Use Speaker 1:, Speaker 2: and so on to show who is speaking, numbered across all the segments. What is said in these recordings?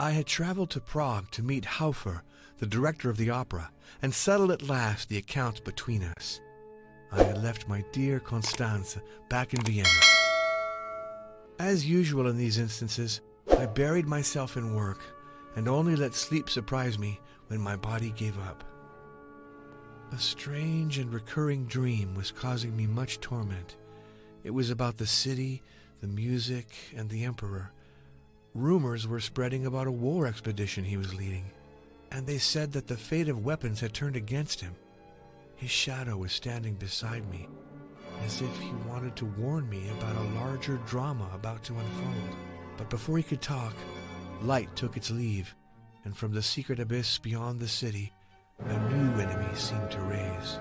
Speaker 1: I had traveled to Prague to meet Haufer, the director of the opera, and settle at last the accounts between us. I had left my dear Constanze back in Vienna. As usual in these instances, I buried myself in work and only let sleep surprise me when my body gave up. A strange and recurring dream was causing me much torment. It was about the city, the music, and the emperor. Rumors were spreading about a war expedition he was leading, and they said that the fate of weapons had turned against him. His shadow was standing beside me, as if he wanted to warn me about a larger drama about to unfold. But before he could talk, light took its leave, and from the secret abyss beyond the city, a new enemy seemed to rise.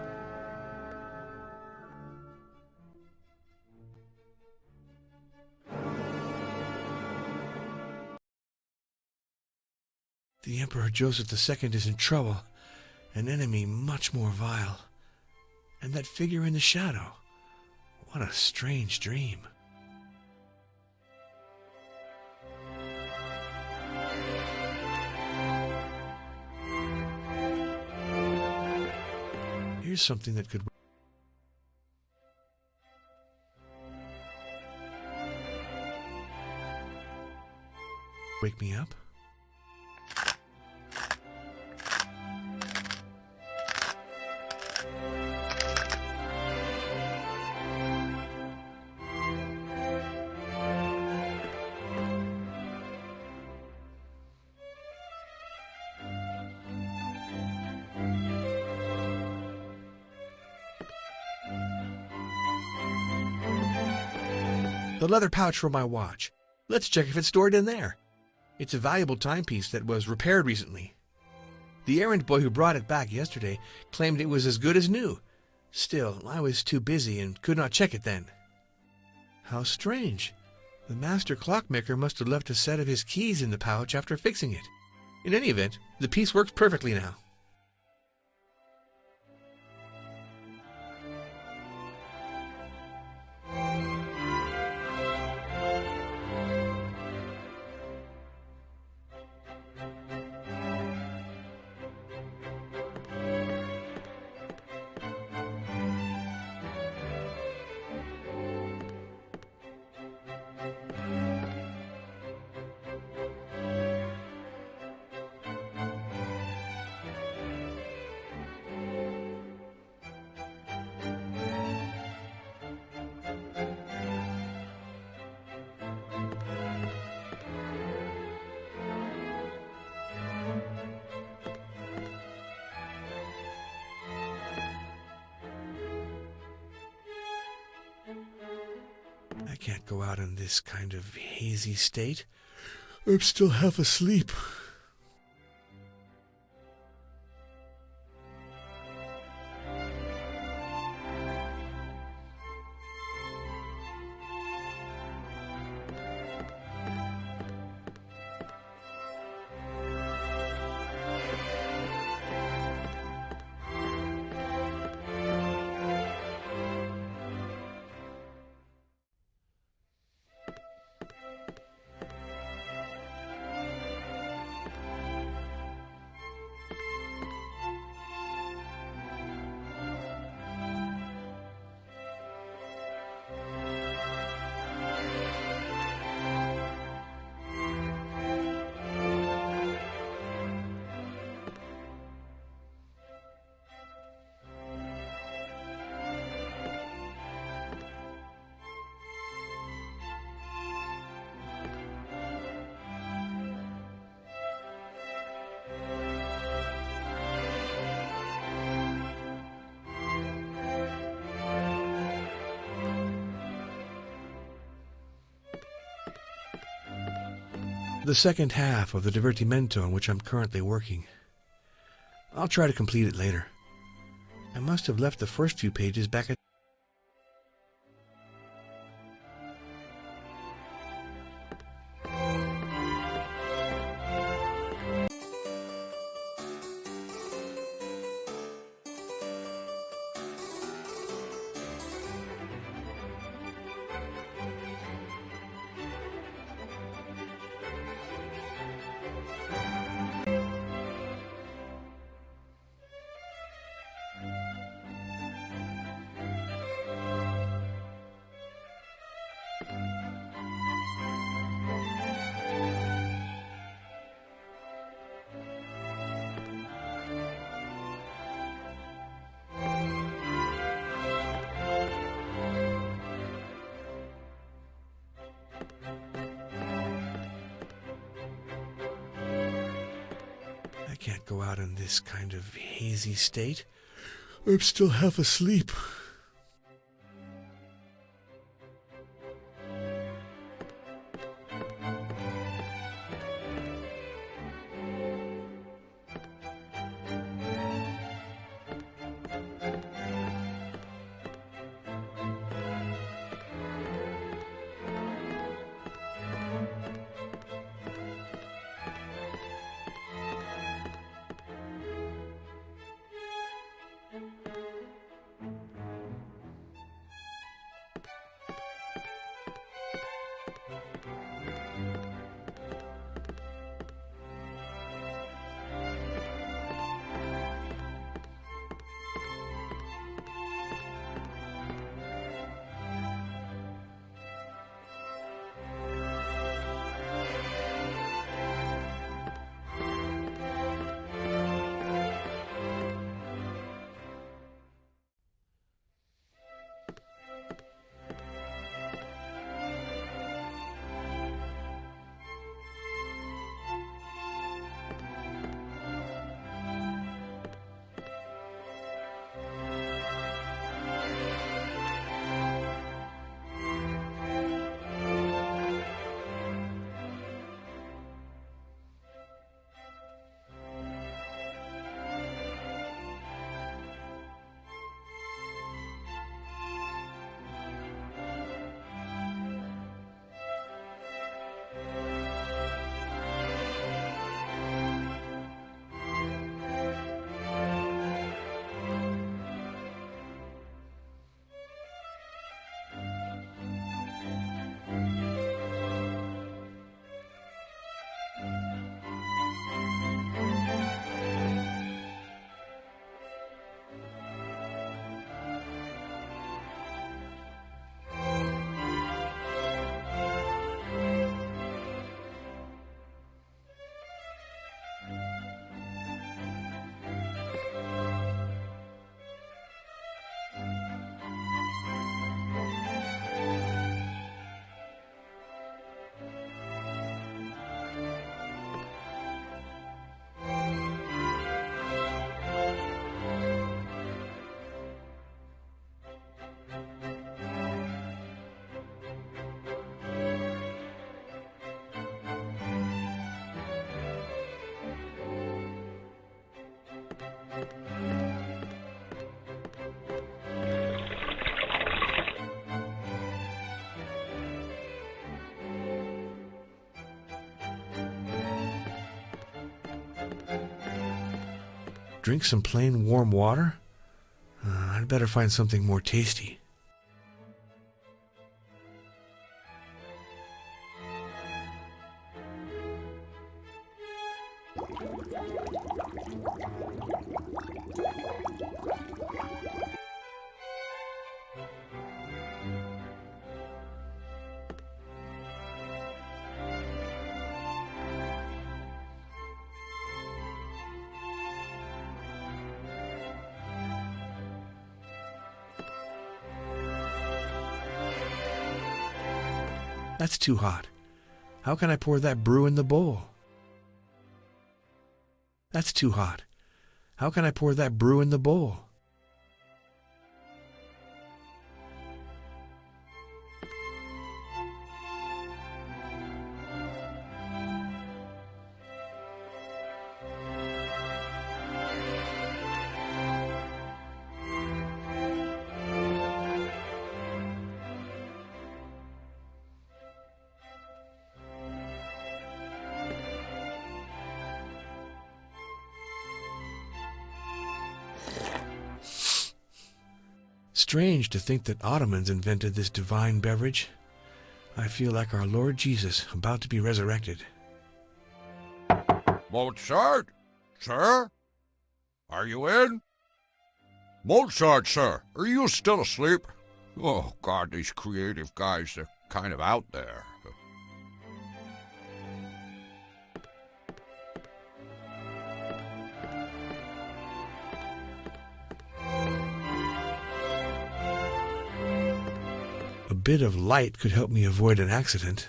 Speaker 1: The Emperor Joseph II is in trouble, an enemy much more vile. And that figure in the shadow, what a strange dream. Here's something that could wake me up. The leather pouch for my watch. Let's check if it's stored in there. It's a valuable timepiece that was repaired recently. The errand boy who brought it back yesterday claimed it was as good as new. Still, I was too busy and could not check it then. How strange. The master clockmaker must have left a set of his keys in the pouch after fixing it. In any event, the piece works perfectly now. I can't go out in this kind of hazy state. I'm still half asleep. The second half of the divertimento on which I'm currently working. I'll try to complete it later. I must have left the first few pages back at can't go out in this kind of hazy state. I'm still half asleep. Drink some plain warm water? I'd better find something more tasty. That's too hot. How can I pour that brew in the bowl? That's too hot. How can I pour that brew in the bowl? Strange to think that Ottomans invented this divine beverage. I feel like our Lord Jesus about to be resurrected.
Speaker 2: Mozart? Sir? Are you in? Mozart, sir, are you still asleep? Oh, God, these creative guys, they're kind of out there.
Speaker 1: A bit of light could help me avoid an accident.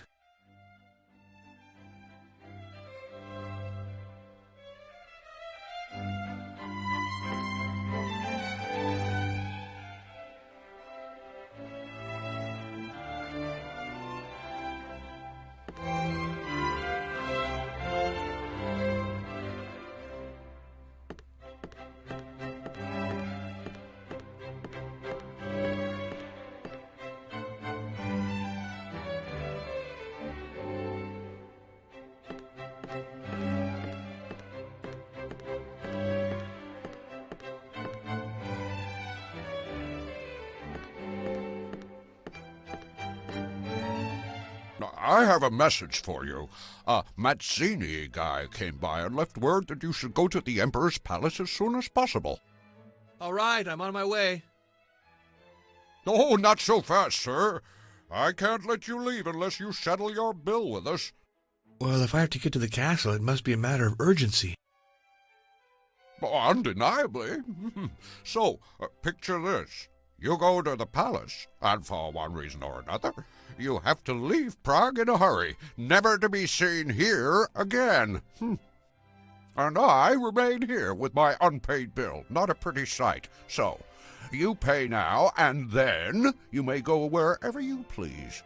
Speaker 2: I have a message for you. A Mazzini guy came by and left word that you should go to the Emperor's palace as soon as possible.
Speaker 1: All right, I'm on my way.
Speaker 2: Oh, not so fast, sir. I can't let you leave unless you settle your bill with us.
Speaker 1: Well, if I have to get to the castle, it must be a matter of urgency.
Speaker 2: Undeniably. So, picture this. You go to the palace, and for one reason or another, you have to leave Prague in a hurry, never to be seen here again. And I remain here with my unpaid bill. Not a pretty sight. So, you pay now, and then you may go wherever you please.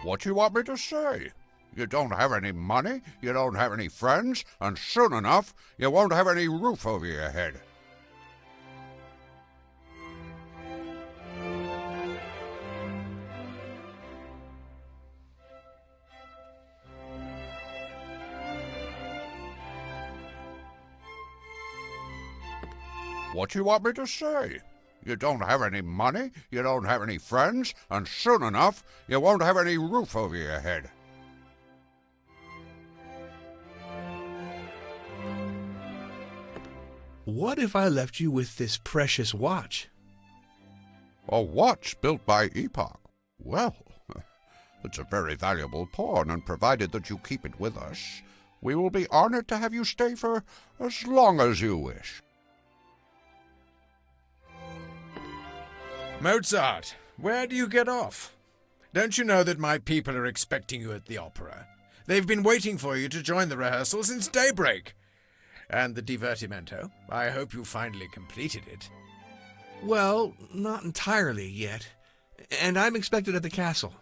Speaker 2: What do you want me to say? You don't have any money, you don't have any friends, and soon enough, you won't have any roof over your head. What do you want me to say? You don't have any money, you don't have any friends, and soon enough, you won't have any roof over your head.
Speaker 1: What if I left you with this precious watch?
Speaker 2: A watch built by Epoch? Well, it's a very valuable pawn, and provided that you keep it with us, we will be honored to have you stay for as long as you wish.
Speaker 3: Mozart, where do you get off? Don't you know that my people are expecting you at the opera? They've been waiting for you to join the rehearsal since daybreak. And the divertimento, I hope you finally completed it.
Speaker 1: Well, not entirely yet. And I'm expected at the castle.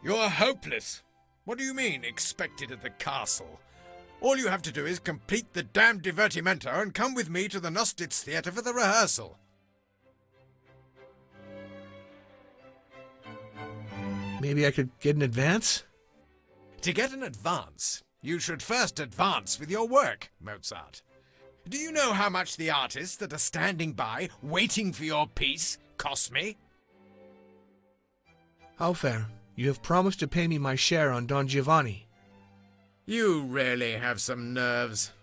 Speaker 3: You're hopeless. What do you mean, expected at the castle? All you have to do is complete the damned divertimento and come with me to the Nostitz Theatre for the rehearsal.
Speaker 1: Maybe I could get an advance?
Speaker 3: To get an advance, you should first advance with your work, Mozart. Do you know how much the artists that are standing by, waiting for your piece, cost me?
Speaker 1: How fair? You have promised to pay me my share on Don Giovanni.
Speaker 3: You really have some nerves.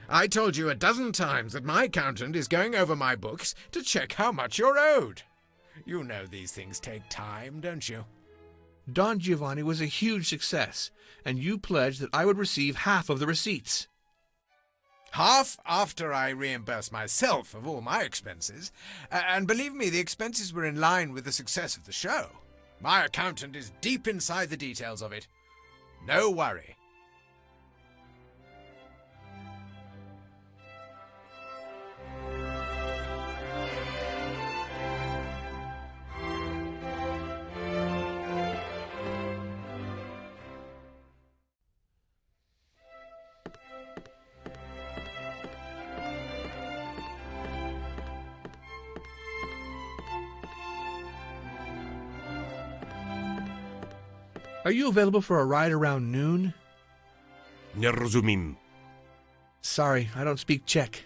Speaker 3: I told you a dozen times that my accountant is going over my books to check how much you're owed. You know these things take time, don't you?
Speaker 1: Don Giovanni was a huge success, and you pledged that I would receive half of the receipts.
Speaker 3: Half after I reimburse myself of all my expenses, and believe me, the expenses were in line with the success of the show. My accountant is deep inside the details of it. No worry.
Speaker 1: Are you available for a ride around noon?
Speaker 4: Nie rozumiem.
Speaker 1: Sorry, I don't speak Czech.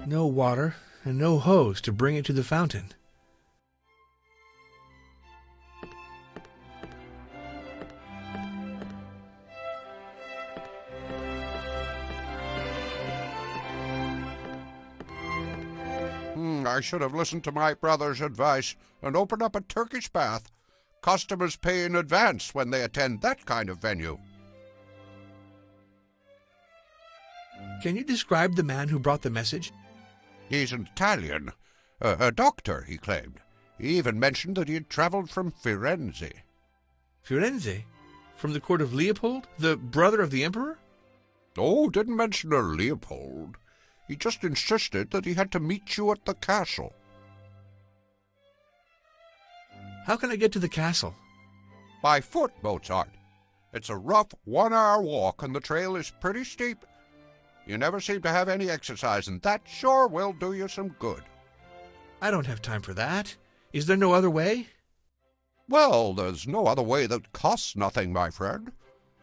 Speaker 1: No water and no hose to bring it to the fountain.
Speaker 2: I should have listened to my brother's advice and opened up a Turkish bath. Customers pay in advance when they attend that kind of venue.
Speaker 1: Can you describe the man who brought the message?
Speaker 2: He's an Italian. A doctor, he claimed. He even mentioned that he had traveled from Firenze.
Speaker 1: Firenze? From the court of Leopold, the brother of the emperor?
Speaker 2: Oh, didn't mention a Leopold. He just insisted that he had to meet you at the castle.
Speaker 1: How can I get to the castle?
Speaker 2: By foot, Mozart. It's a rough 1-hour walk, and the trail is pretty steep. You never seem to have any exercise, and that sure will do you some good.
Speaker 1: I don't have time for that. Is there no other way?
Speaker 2: Well, there's no other way that costs nothing, my friend.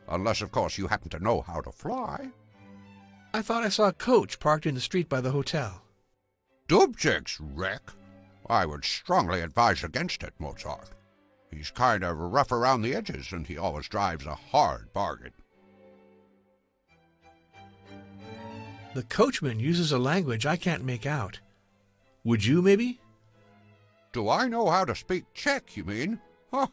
Speaker 2: Unless, of course, you happen to know how to fly.
Speaker 1: I thought I saw a coach parked in the street by the hotel.
Speaker 2: Dubček's wreck? I would strongly advise against it, Mozart. He's kind of rough around the edges, and he always drives a hard bargain.
Speaker 1: The coachman uses a language I can't make out. Would you, maybe?
Speaker 2: Do I know how to speak Czech, you mean? Huh?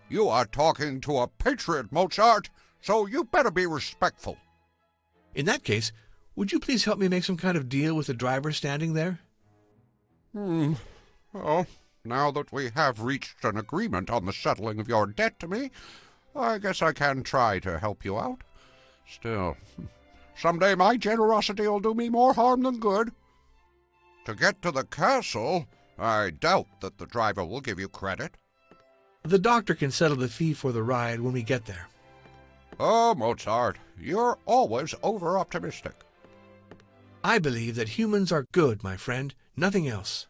Speaker 2: You are talking to a patriot, Mozart, so you better be respectful.
Speaker 1: In that case, would you please help me make some kind of deal with the driver standing there?
Speaker 2: Well, now that we have reached an agreement on the settling of your debt to me, I guess I can try to help you out. Still, someday my generosity will do me more harm than good. To get to the castle, I doubt that the driver will give you credit.
Speaker 1: The doctor can settle the fee for the ride when we get there.
Speaker 2: Oh, Mozart, you're always over-optimistic.
Speaker 1: I believe that humans are good, my friend, nothing else.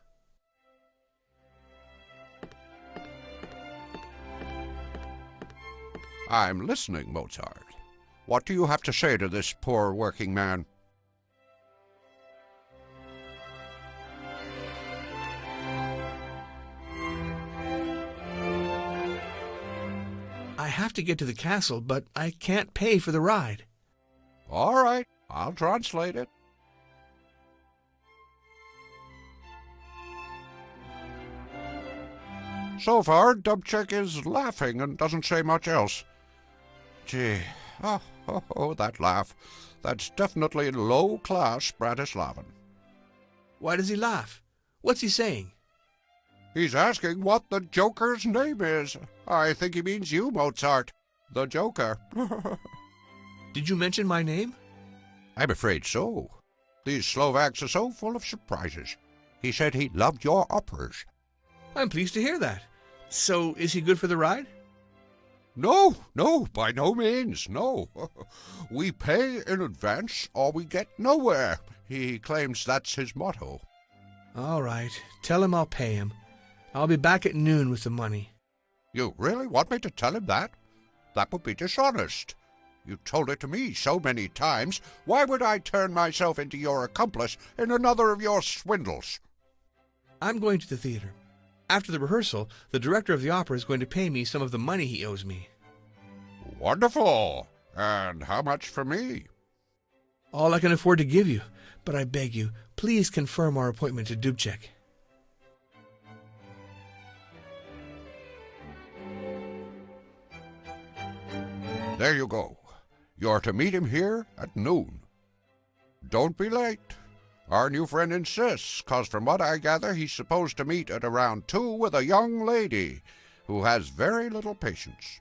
Speaker 2: I'm listening, Mozart. What do you have to say to this poor working man?
Speaker 1: I have to get to the castle, but I can't pay for the ride.
Speaker 2: All right, I'll translate it. So far, Dubček is laughing and doesn't say much else. Gee, that laugh. That's definitely low-class Bratislavan.
Speaker 1: Why does he laugh? What's he saying?
Speaker 2: He's asking what the Joker's name is. I think he means you, Mozart. The Joker.
Speaker 1: Did you mention my name?
Speaker 2: I'm afraid so. These Slovaks are so full of surprises. He said he loved your operas.
Speaker 1: I'm pleased to hear that. So, is he good for the ride?
Speaker 2: No, by no means, no. We pay in advance or we get nowhere. He claims that's his motto.
Speaker 1: All right. Tell him I'll pay him. I'll be back at noon with the money.
Speaker 2: You really want me to tell him that? That would be dishonest. You told it to me so many times. Why would I turn myself into your accomplice in another of your swindles?
Speaker 1: I'm going to the theater. After the rehearsal, the director of the opera is going to pay me some of the money he owes me.
Speaker 2: Wonderful! And how much for me?
Speaker 1: All I can afford to give you, but I beg you, please confirm our appointment to Dubček.
Speaker 2: There you go. You're to meet him here at noon. Don't be late. Our new friend insists, 'cause from what I gather, he's supposed to meet at around 2 with a young lady who has very little patience.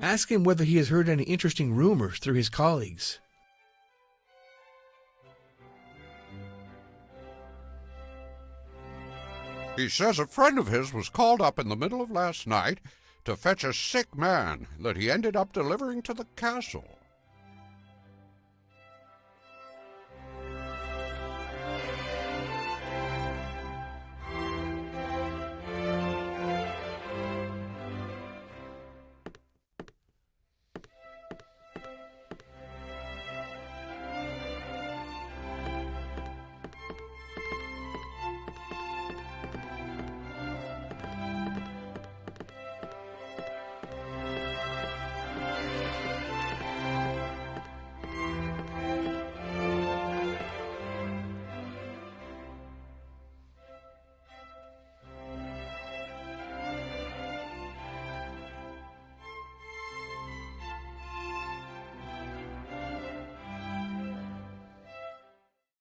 Speaker 1: Ask him whether he has heard any interesting rumors through his colleagues.
Speaker 2: He says a friend of his was called up in the middle of last night to fetch a sick man that he ended up delivering to the castle.